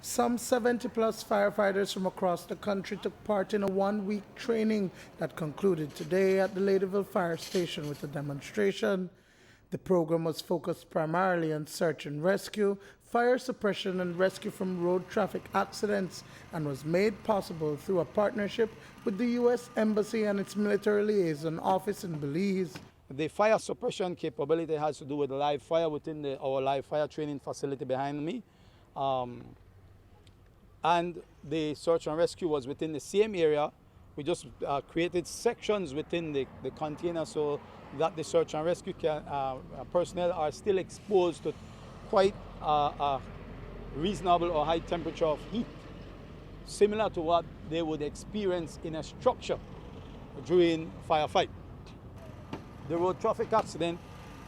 Some 70-plus firefighters from across the country took part in a one-week training that concluded today at the Ladyville fire station with a demonstration. The program was focused primarily on search and rescue, fire suppression and rescue from road traffic accidents, and was made possible through a partnership with the U.S. Embassy and its military liaison office in Belize. The fire suppression capability has to do with live fire within our live fire training facility behind me. And the search and rescue was within the same area. We just created sections within the container so that the search and rescue personnel are still exposed to quite a reasonable or high temperature of heat, similar to what they would experience in a structure during firefight. The road traffic accident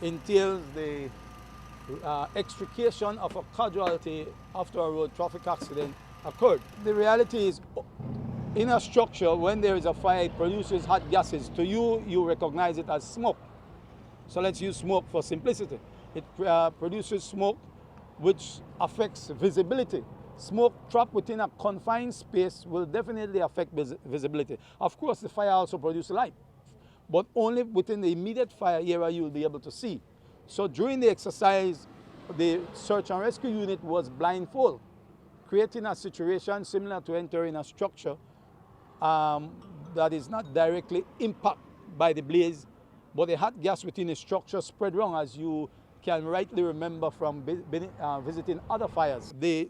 entails the extrication of a casualty after a road traffic accident occurred. The reality is, in a structure, when there is a fire, it produces hot gases. To you, you recognize it as smoke. So let's use smoke for simplicity. It produces smoke which affects visibility. Smoke trapped within a confined space will definitely affect visibility. Of course, the fire also produces light, but only within the immediate fire area you will be able to see. So during the exercise, the search and rescue unit was blindfold, creating a situation similar to entering a structure that is not directly impacted by the blaze, but the hot gas within the structure spread around, as you can rightly remember from visiting other fires. The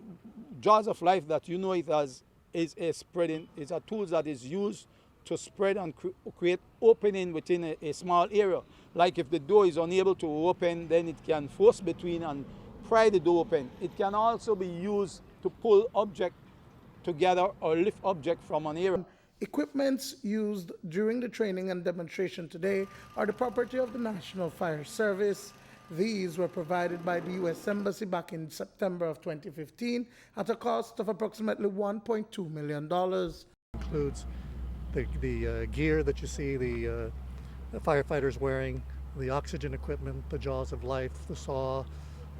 jaws of life that you know it as is a tool that is used to spread and create opening within a small area. Like if the door is unable to open, then it can force between and pry the door open. It can also be used to pull object together or lift object from an area. Equipments used during the training and demonstration today are the property of the National Fire Service. These were provided by the U.S. Embassy back in September of 2015 at a cost of approximately $1.2 million. Includes the gear that you see the firefighters wearing, the oxygen equipment, the jaws of life, the saw,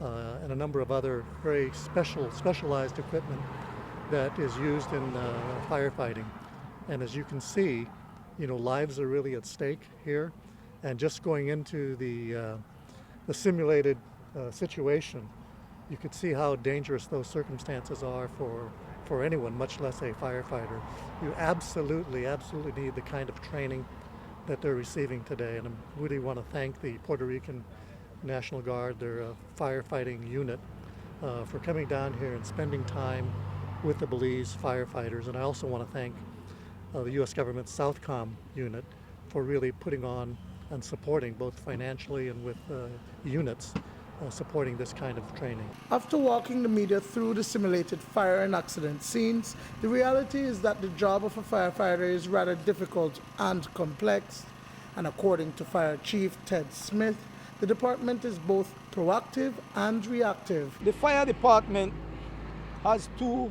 and a number of other very specialized equipment that is used in firefighting. And as you can see, lives are really at stake here. And just going into the simulated situation, you could see how dangerous those circumstances are for anyone, much less a firefighter. You absolutely need the kind of training that they're receiving today. And I really want to thank the Puerto Rican National Guard, their firefighting unit, for coming down here and spending time with the Belize firefighters. And I also want to thank the U.S. government Southcom unit for really putting on and supporting both financially and with units supporting this kind of training. After walking the media through the simulated fire and accident scenes, the reality is that the job of a firefighter is rather difficult and complex. And according to Fire Chief Ted Smith, the department is both proactive and reactive. The fire department has two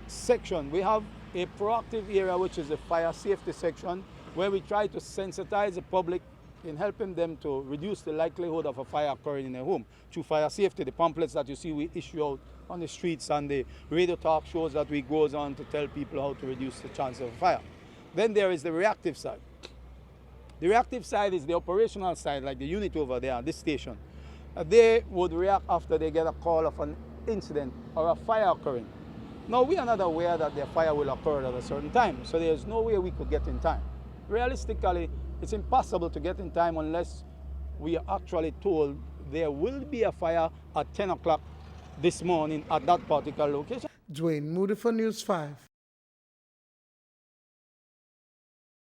sections. We have a proactive area, which is the fire safety section, where we try to sensitize the public in helping them to reduce the likelihood of a fire occurring in a home through fire safety. The pamphlets that you see we issue out on the streets and the radio talk shows that we goes on to tell people how to reduce the chance of a fire. Then there is the reactive side. The reactive side is the operational side, like the unit over there at this station. They would react after they get a call of an incident or a fire occurring. Now, we are not aware that the fire will occur at a certain time, so there's no way we could get in time. Realistically, it's impossible to get in time unless we are actually told there will be a fire at 10 o'clock this morning at that particular location. Duane, Moody for News 5.